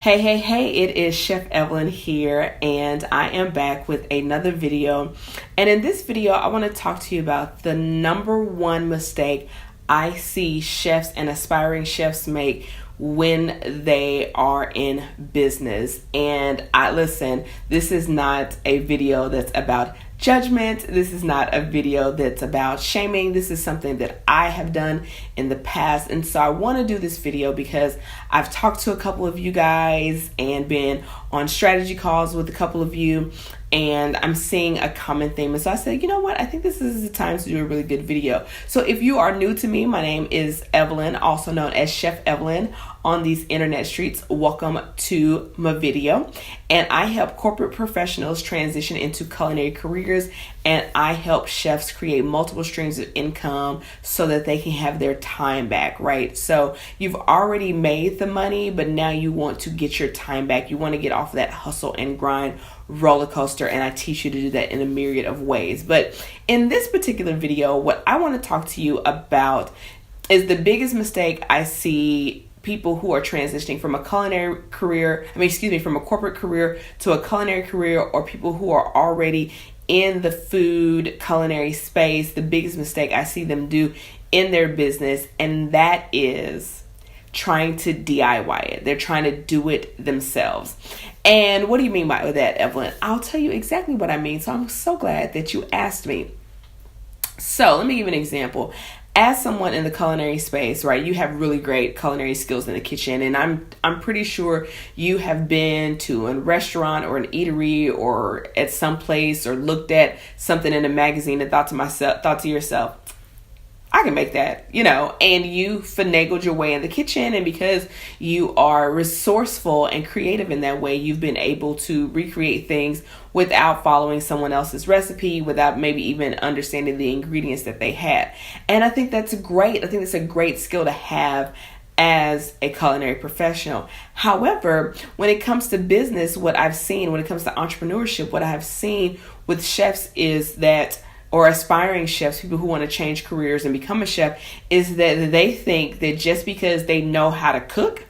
Hey, it is Chef Evelyn here, and I am back with another video. And in this video, I want to talk to you about the number one mistake I see chefs and aspiring chefs make when they are in business. And listen, this is not a video that's about judgment. This is not a video that's about shaming. This is something that I have done in the past. And so I want to do this video because I've talked to a couple of you guys and been on strategy calls with a couple of you, and I'm seeing a common theme. And so I said, you know what? I think this is the time to do a really good video. So if you are new to me, my name is Evelyn, also known as Chef Evelyn on these internet streets. Welcome to my video. And I help corporate professionals transition into culinary careers, and I help chefs create multiple streams of income so that they can have their time back, right? So you've already made the money, but now you want to get your time back. You want to get off of that hustle and grind roller coaster, and I teach you to do that in a myriad of ways. But in this particular video, what I want to talk to you about is the biggest mistake I see people who are transitioning from a culinary career, from a corporate career to a culinary career, or people who are already in the food culinary space. The biggest mistake I see them do in their business, and that is trying to DIY it. They're trying to do it themselves. And what do you mean by that, Evelyn? I'll tell you exactly what I mean. So I'm so glad that you asked me. So let me give you an example. As someone in the culinary space, right, you have really great culinary skills in the kitchen, and I'm pretty sure you have been to a restaurant or an eatery or at some place or looked at something in a magazine and thought to yourself, I can make that, and you finagled your way in the kitchen. And because you are resourceful and creative in that way, you've been able to recreate things without following someone else's recipe, without maybe even understanding the ingredients that they had. And I think that's great. I think it's a great skill to have as a culinary professional. However, when it comes to business, when it comes to entrepreneurship, what I have seen with chefs is that, or aspiring chefs, people who want to change careers and become a chef, is that they think that just because they know how to cook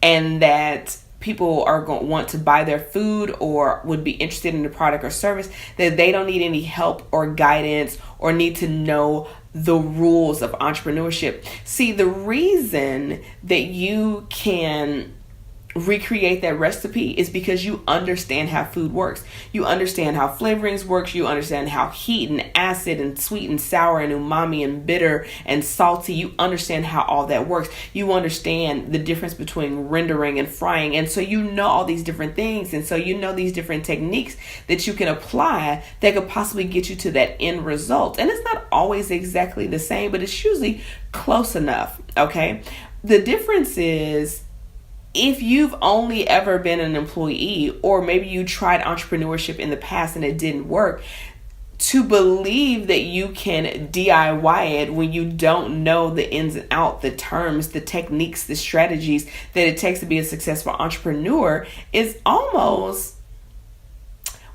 and that people are going to want to buy their food or would be interested in the product or service, that they don't need any help or guidance or need to know the rules of entrepreneurship. See, the reason that you can recreate that recipe is because you understand how food works. You understand how flavorings works. You understand how heat and acid and sweet and sour and umami and bitter and salty, you understand how all that works. You understand the difference between rendering and frying. And so you know all these different things. And so you know these different techniques that you can apply that could possibly get you to that end result. And it's not always exactly the same, but it's usually close enough. Okay. The difference is, if you've only ever been an employee, or maybe you tried entrepreneurship in the past and it didn't work, to believe that you can DIY it when you don't know the ins and outs, the terms, the techniques, the strategies that it takes to be a successful entrepreneur is almost,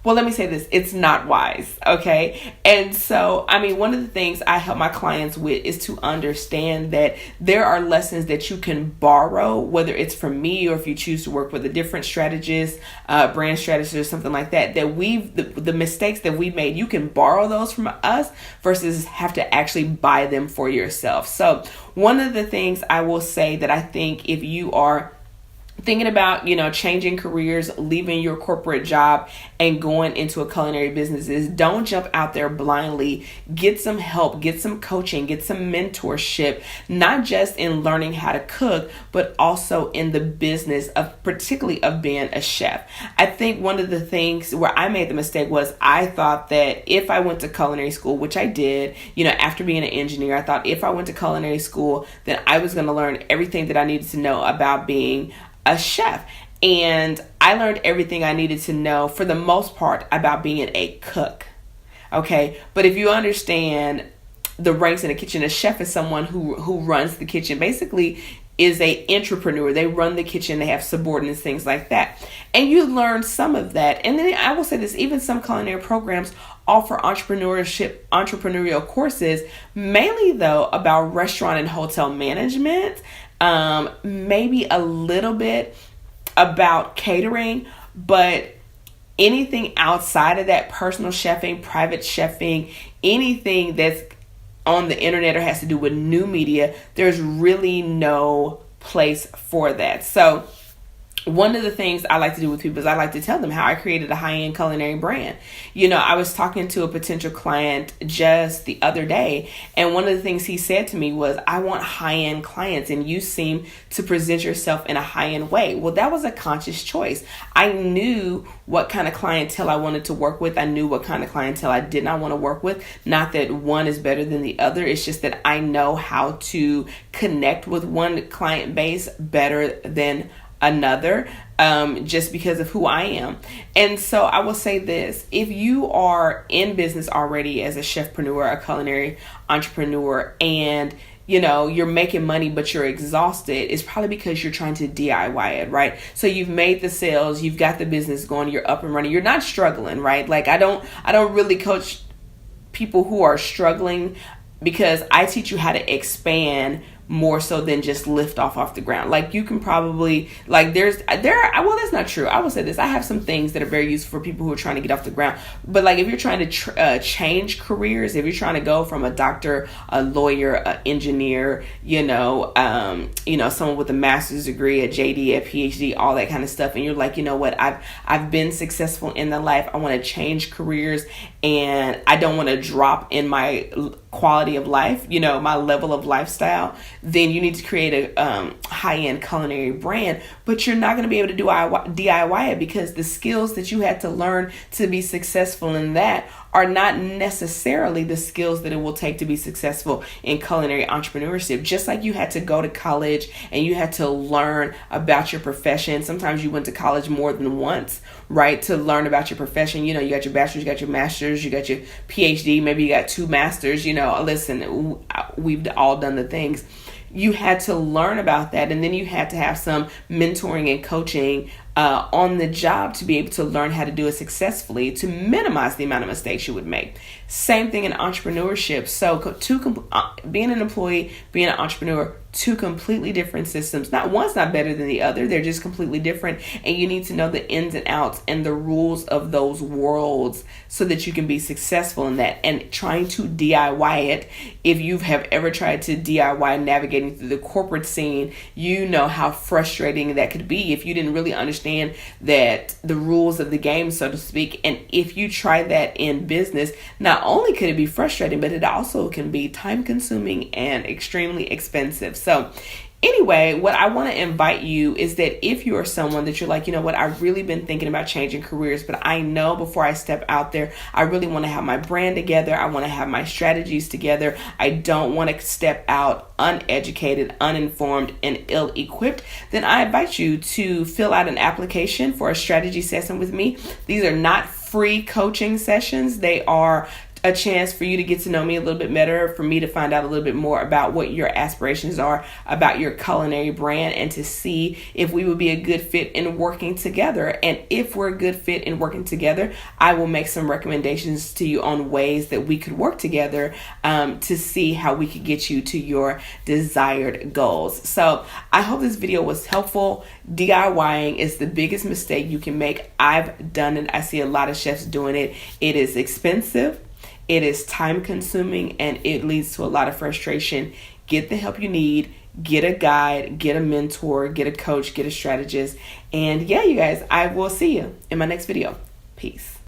well, let me say this, it's not wise, okay? And so, one of the things I help my clients with is to understand that there are lessons that you can borrow, whether it's from me or if you choose to work with a different strategist, brand strategist or something like that, the mistakes that we made, you can borrow those from us versus have to actually buy them for yourself. So one of the things I will say that I think if you are thinking about, changing careers, leaving your corporate job and going into a culinary business, is don't jump out there blindly. Get some help, get some coaching, get some mentorship, not just in learning how to cook, but also in the business particularly of being a chef. I think one of the things where I made the mistake was I thought that if I went to culinary school, which I did, after being an engineer, I thought if I went to culinary school, then I was going to learn everything that I needed to know about being a chef. And I learned everything I needed to know for the most part about being a cook. Okay. But if you understand the ranks in the kitchen, a chef is someone who runs the kitchen, basically is a entrepreneur. They run the kitchen, they have subordinates, things like that. And you learn some of that. And then I will say this, even some culinary programs offer entrepreneurial courses, mainly though about restaurant and hotel management, maybe a little bit about catering, but anything outside of that, personal chefing, private chefing, anything that's on the internet or has to do with new media, there's really no place for that. So one of the things I like to do with people is I like to tell them how I created a high-end culinary brand. I was talking to a potential client just the other day, and one of the things he said to me was, I want high-end clients, and you seem to present yourself in a high-end way. Well, that was a conscious choice. I knew what kind of clientele I wanted to work with. I knew what kind of clientele I did not want to work with. Not that one is better than the other. It's just that I know how to connect with one client base better than another, just because of who I am. And so I will say this: if you are in business already as a chefpreneur, a culinary entrepreneur, and you're making money but you're exhausted, it's probably because you're trying to DIY it, right? So you've made the sales, you've got the business going, you're up and running, you're not struggling, right? Like I don't really coach people who are struggling, because I teach you how to expand more so than just lift off the ground. Like you can probably, like well, that's not true. I will say this: I have some things that are very useful for people who are trying to get off the ground. But like if you're trying to change careers, if you're trying to go from a doctor, a lawyer, an engineer, someone with a master's degree, a JD, a PhD, all that kind of stuff, and you're like, what, I've been successful in the life, I want to change careers, and I don't want to drop in my quality of life, my level of lifestyle, then you need to create a high-end culinary brand. But you're not going to be able to do DIY it, because the skills that you had to learn to be successful in that are not necessarily the skills that it will take to be successful in culinary entrepreneurship. Just like you had to go to college and you had to learn about your profession. Sometimes you went to college more than once, right, to learn about your profession. You got your bachelor's, you got your master's, you got your PhD, maybe you got 2 masters. Listen, we've all done the things. You had to learn about that, and then you had to have some mentoring and coaching on the job to be able to learn how to do it successfully, to minimize the amount of mistakes you would make. Same thing in entrepreneurship. So being an employee, being an entrepreneur, 2 completely different systems. One's not better than the other. They're just completely different. And you need to know the ins and outs and the rules of those worlds so that you can be successful in that. And trying to DIY it, if you have ever tried to DIY navigating through the corporate scene, you know how frustrating that could be if you didn't really understand that the rules of the game, so to speak. And if you try that in business, not only could it be frustrating, but it also can be time consuming and extremely expensive. So anyway, what I want to invite you is that if you are someone that you're like, I've really been thinking about changing careers, but I know before I step out there, I really want to have my brand together. I want to have my strategies together. I don't want to step out uneducated, uninformed, and ill-equipped. Then I invite you to fill out an application for a strategy session with me. These are not free coaching sessions. They are a chance for you to get to know me a little bit better, for me to find out a little bit more about what your aspirations are about your culinary brand, and to see if we would be a good fit in working together. And if we're a good fit in working together, I will make some recommendations to you on ways that we could work together to see how we could get you to your desired goals. So I hope this video was helpful. DIYing is the biggest mistake you can make. I've done it. I see a lot of chefs doing it. It is expensive. It is time consuming, and it leads to a lot of frustration. Get the help you need, get a guide, get a mentor, get a coach, get a strategist. And yeah, you guys, I will see you in my next video. Peace.